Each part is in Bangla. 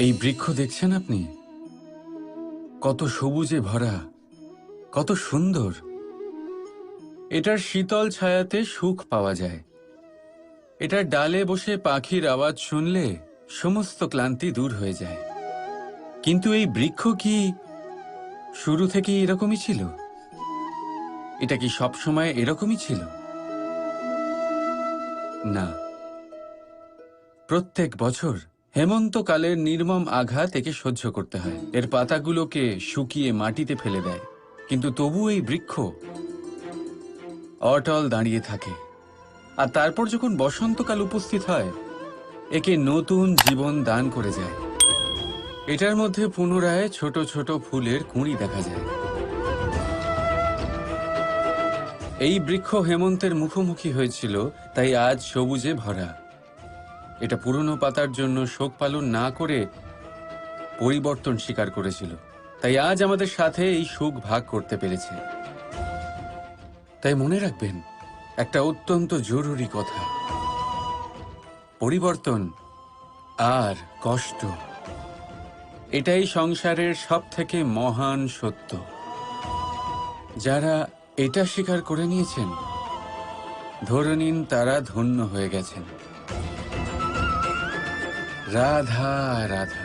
এই বৃক্ষ দেখছেন আপনি? কত সবুজে ভরা, কত সুন্দর। এটার শীতল ছায়াতে সুখ পাওয়া যায়। এটার ডালে বসে পাখির আওয়াজ শুনলে সমস্ত ক্লান্তি দূর হয়ে যায়। কিন্তু এই বৃক্ষ কি শুরু থেকেই এরকমই ছিল? এটা কি সবসময় এরকমই ছিল? না। প্রত্যেক বছর হেমন্তকালের নির্মম আঘাত একে সহ্য করতে হয়। এর পাতাগুলোকে শুকিয়ে মাটিতে ফেলে দেয়, কিন্তু তবু এই বৃক্ষ অটল দাঁড়িয়ে থাকে। আর তারপর যখন বসন্তকাল উপস্থিত হয়, একে নতুন জীবন দান করে যায়। এটার মধ্যে পুনরায় ছোট ছোট ফুলের কুঁড়ি দেখা যায়। এই বৃক্ষ হেমন্তের মুখোমুখি হয়েছিল, তাই আজ সবুজে ভরা। এটা পুরনো পাতার জন্য শোক পালন না করে পরিবর্তন স্বীকার করেছিল, তাই আজ আমাদের সাথে এই সুখ ভাগ করতে পেরেছে। তাই মনে রাখবেন একটা অত্যন্ত জরুরি কথা: পরিবর্তন আর কষ্ট, এটাই সংসারের সবথেকে মহান সত্য। যারা এটা স্বীকার করে নিয়েছেন, ধরে নিন তারা ধন্য হয়ে গেছেন। রাধা রাধা।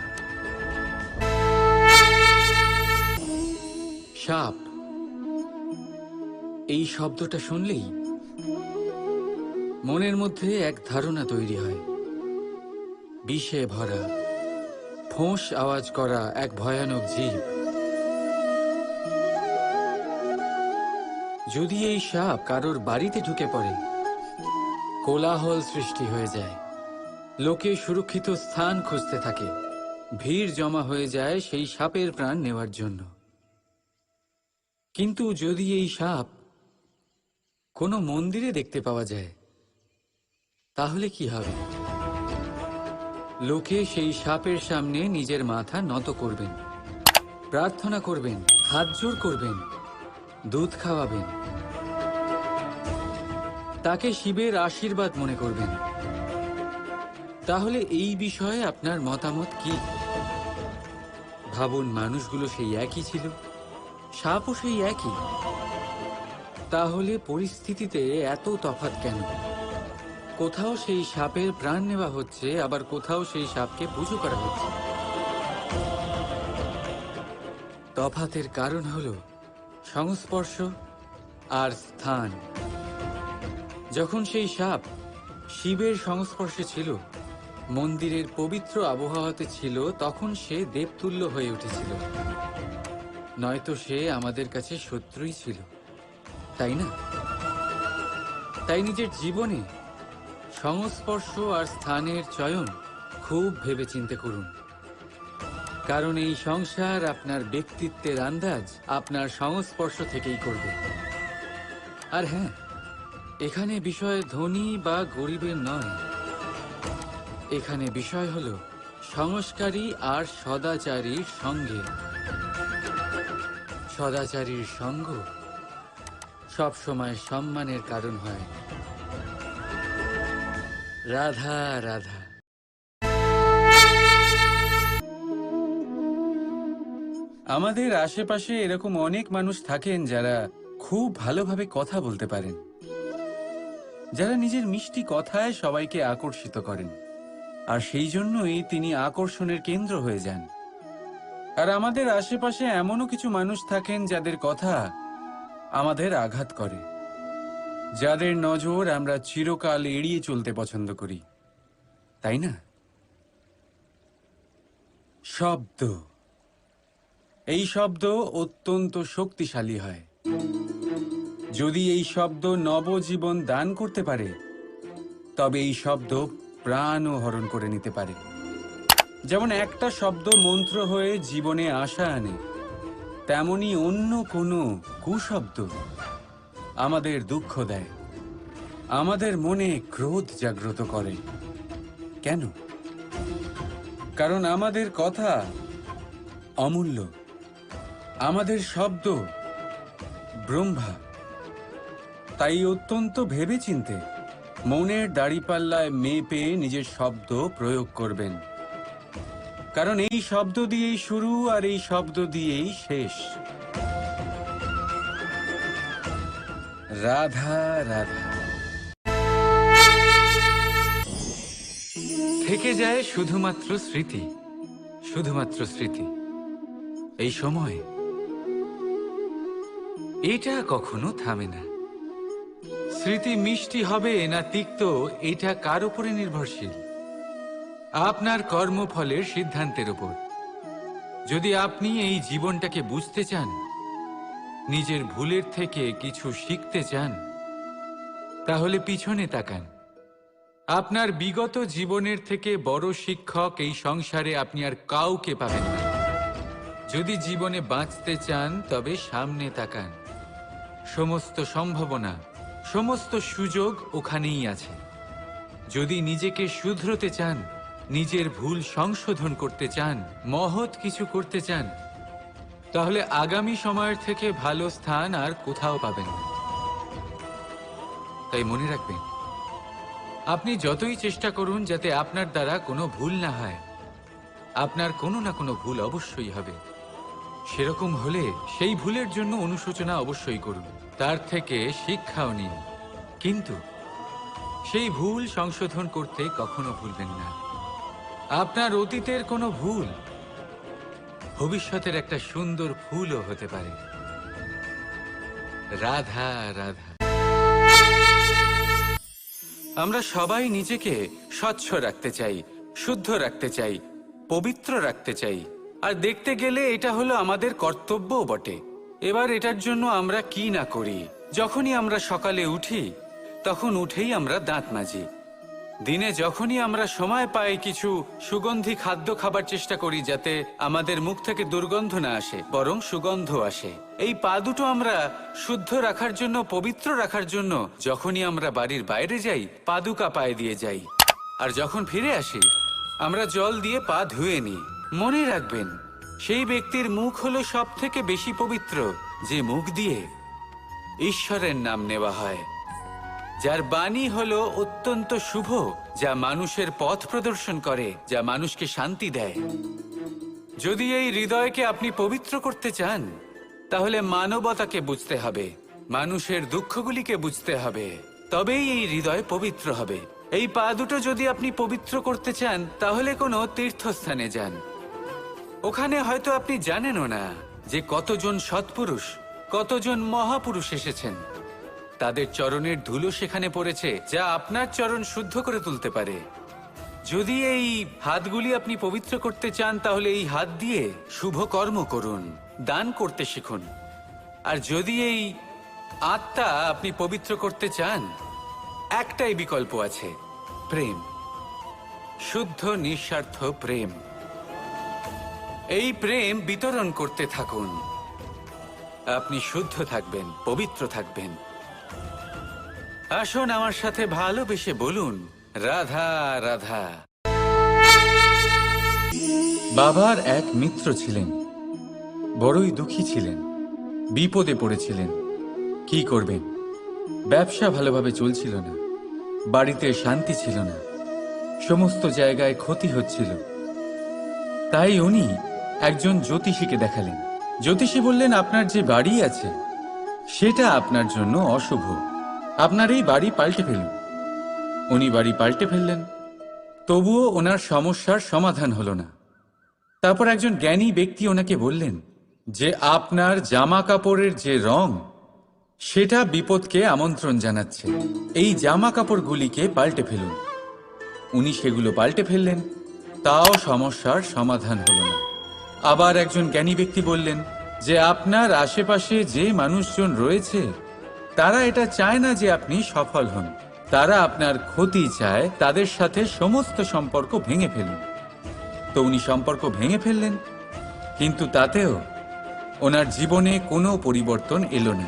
সাপ, এই শব্দটা শুনলেই মনের মধ্যে এক ধারণা তৈরি হয়। বিষে ভরা, ফোঁস আওয়াজ করা এক ভয়ানক জীব। যদি এই সাপ কারোর বাড়িতে ঢুকে পড়ে, কোলাহল সৃষ্টি হয়ে যায়। লোকে সুরক্ষিত স্থান খুঁজতে থাকে, ভিড় জমা হয়ে যায় সেই সাপের প্রাণ নেওয়ার জন্য। কিন্তু যদি এই সাপ কোনো মন্দিরে দেখতে পাওয়া যায়, তাহলে কি হবে? লোকে সেই সাপের সামনে নিজের মাথা নত করবেন, প্রার্থনা করবেন, হাত জোড় করবেন, দুধ খাওয়াবেন, তাকে শিবের আশীর্বাদ মনে করবেন। তাহলে এই বিষয়ে আপনার মতামত কি? ভাবুন, মানুষগুলো সেই একই ছিল, সাপও সেই একই। তাহলে পরিস্থিতিতে এত তফাৎ কেন? কোথাও সেই সাপের প্রাণ নেওয়া হচ্ছে, আবার কোথাও সেই সাপকে পুজো করা হচ্ছে। তফাতের কারণ হলো সংস্পর্শ আর স্থান। যখন সেই সাপ শিবের সংস্পর্শে ছিল, মন্দিরের পবিত্র আবহাওয়াতে ছিল, তখন সে দেবতুল্য হয়ে উঠেছিল। নয়তো সে আমাদের কাছে শত্রুই ছিল, তাই না? তাই নিজের জীবনে সংস্পর্শ আর স্থানের চয়ন খুব ভেবেচিন্তে করুন, কারণ এই সংসার আপনার ব্যক্তিত্বের আন্দাজ আপনার সংস্পর্শ থেকেই করবে। আর হ্যাঁ, এখানে বিষয় ধনী বা গরিবের নয়, এখানে বিষয় হলো সংস্কারী আর সদাচারীর সঙ্গে। সদাচারীর সঙ্গ সবসময় সম্মানের কারণ হয়। রাধা রাধা। আমাদের আশেপাশে এরকম অনেক মানুষ থাকেন যারা খুব ভালোভাবে কথা বলতে পারেন, যারা নিজের মিষ্টি কথায় সবাইকে আকর্ষিত করেন, আর সেই জন্যই তিনি আকর্ষণের কেন্দ্র হয়ে যান। আর আমাদের আশেপাশে এমনও কিছু মানুষ থাকেন যাদের কথা আমাদের আঘাত করে, যাদের নজর আমরা চিরকাল এড়িয়ে চলতে পছন্দ করি, তাই না? শব্দ, এই শব্দ অত্যন্ত শক্তিশালী হয়। যদি এই শব্দ নবজীবন দান করতে পারে, তবে এই শব্দ প্রাণও হরণ করে নিতে পারে। যেমন একটা শব্দ মন্ত্র হয়ে জীবনে আশা আনে, তেমনি অন্য কোনো কুশব্দ আমাদের দুঃখ দেয়, আমাদের মনে ক্রোধ জাগ্রত করে। কেন? কারণ আমাদের কথা অমূল্য, আমাদের শব্দ ব্রহ্মা। তাই অত্যন্ত ভেবেচিন্তে মনের দাড়িপাল্লায় মেপে নিজের শব্দ প্রয়োগ করবেন। কারণ এই শব্দ দিয়েই শুরু আর এই শব্দ দিয়েই শেষ। রাধা রাধা। থেকে যায় শুধুমাত্র স্মৃতি, শুধুমাত্র স্মৃতি। এই সময় এটা কখনো থামে না। স্মৃতি মিষ্টি হবে না তিক্ত, এটা কার উপরে নির্ভরশীল? আপনার কর্মফলের সিদ্ধান্তের উপর। যদি আপনি এই জীবনটাকে বুঝতে চান, নিজের ভুলের থেকে কিছু শিখতে চান, তাহলে পিছনে তাকান। আপনার বিগত জীবনের থেকে বড় শিক্ষক এই সংসারে আপনি আর কাউকে পাবেন না। যদি জীবনে বাঁচতে চান তবে সামনে তাকান। সমস্ত সম্ভাবনা, সমস্ত সুযোগ ওখানেই আছে। যদি নিজেকে শুধরোতে চান, নিজের ভুল সংশোধন করতে চান, মহৎ কিছু করতে চান, তাহলে আগামী সময়ের থেকে ভালো স্থান আর কোথাও পাবেন না। তাই মনে রাখবেন, আপনি যতই চেষ্টা করুন যাতে আপনার দ্বারা কোনো ভুল না হয়, আপনার কোনো না কোনো ভুল অবশ্যই হবে। সেরকম হলে সেই ভুলের জন্য অনুশোচনা অবশ্যই করুন, তার থেকে শিক্ষাও নিন। কিন্তু সেই ভুল সংশোধন করতে কখনো ভুলবেন না। আপনার অতীতের কোনো ভুল ভবিষ্যতের একটা সুন্দর ফুলও হতে পারে। রাধা রাধা। আমরা সবাই নিজেকে স্বচ্ছ রাখতে চাই, শুদ্ধ রাখতে চাই, পবিত্র রাখতে চাই। আর দেখতে গেলে এটা হলো আমাদের কর্তব্যও বটে। এবার এটার জন্য আমরা কি না করি। যখনই আমরা সকালে উঠি, তখন উঠেই আমরা দাঁত মাজি। দিনে যখনই আমরা সময় পাই, কিছু সুগন্ধি খাদ্য খাবার চেষ্টা করি, যাতে আমাদের মুখ থেকে দুর্গন্ধ না আসে, বরং সুগন্ধ আসে। এই পা দুটো আমরা শুদ্ধ রাখার জন্য, পবিত্র রাখার জন্য যখনই আমরা বাড়ির বাইরে যাই, পাদুকা পায়ে দিয়ে যাই। আর যখন ফিরে আসি, আমরা জল দিয়ে পা ধুয়ে নিই। মনে রাখবেন, সেই ব্যক্তির মুখ হলো সব থেকে বেশি পবিত্র, যে মুখ দিয়ে ঈশ্বরের নাম নেওয়া হয়, যার বাণী হলো অত্যন্ত শুভ, যা মানুষের পথ প্রদর্শন করে, যা মানুষকে শান্তি দেয়। যদি এই হৃদয়কে আপনি পবিত্র করতে চান, তাহলে মানবতাকে বুঝতে হবে, মানুষের দুঃখগুলিকে বুঝতে হবে, তবেই এই হৃদয় পবিত্র হবে। এই পা দুটো যদি আপনি পবিত্র করতে চান, তাহলে কোনো তীর্থস্থানে যান। ওখানে হয়তো আপনি জানেনও না যে কতজন সৎপুরুষ, কতজন মহাপুরুষ এসেছেন। তাদের চরণের ধুলো সেখানে পড়েছে, যা আপনার চরণ শুদ্ধ করে তুলতে পারে। যদি এই হাতগুলি আপনি পবিত্র করতে চান, তাহলে এই হাত দিয়ে শুভ কর্ম করুন, দান করতে শিখুন। আর যদি এই আত্মা আপনি পবিত্র করতে চান, একটাই বিকল্প আছে, প্রেম। শুদ্ধ নিঃস্বার্থ প্রেম। এই প্রেম বিতরণ করতে থাকুন। আপনি শুদ্ধ থাকবেন, পবিত্র থাকবেন। আসুন আমার সাথে ভালোবেসে বলুন, রাধা রাধা। বাবার এক মিত্র ছিলেন, বড়ই দুঃখী ছিলেন, বিপদে পড়েছিলেন। কি করবেন? ব্যবসা ভালোভাবে চলছিল না, বাড়িতে শান্তি ছিল না, সমস্ত জায়গায় ক্ষতি হচ্ছিল। তাই উনি একজন জ্যোতিষীকে দেখালেন। জ্যোতিষী বললেন, আপনার যে বাড়ি আছে সেটা আপনার জন্য অশুভ, আপনার এই বাড়ি পাল্টে ফেলুন। উনি বাড়ি পাল্টে ফেললেন, তবুও ওনার সমস্যার সমাধান হলো না। তারপর একজন জ্ঞানী ব্যক্তি ওনাকে বললেন যে আপনার জামা কাপড়ের যে রং, সেটা বিপদকে আমন্ত্রণ জানাচ্ছে, এই জামা কাপড়গুলিকে পাল্টে ফেলুন। উনি সেগুলো পাল্টে ফেললেন, তাও সমস্যার সমাধান হলো না। আবার একজন জ্ঞানী ব্যক্তি বললেন যে আপনার আশেপাশে যে মানুষজন রয়েছে, তারা এটা চায় না যে আপনি সফল হন, তারা আপনার ক্ষতি চায়, তাদের সাথে সমস্ত সম্পর্ক ভেঙে ফেলুন। তো উনি সম্পর্ক ভেঙে ফেললেন, কিন্তু তাতেও ওনার জীবনে কোনো পরিবর্তন এলো না।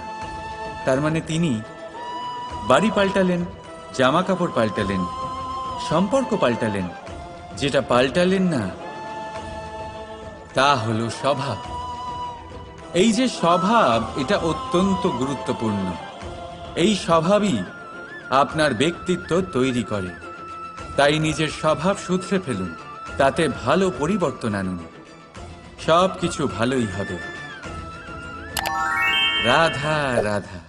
তার মানে তিনি বাড়ি পাল্টালেন, জামা কাপড় পাল্টালেন, সম্পর্ক পাল্টালেন, যেটা পাল্টালেন না তা হলো স্বভাব। এই যে স্বভাব, এটা অত্যন্ত গুরুত্বপূর্ণ। এই স্বভাবই আপনার ব্যক্তিত্ব তৈরি করে। তাই নিজের স্বভাব শুধরে ফেলুন, তাতে ভালো পরিবর্তন আনুন, সবকিছু ভালোই হবে। রাধা রাধা।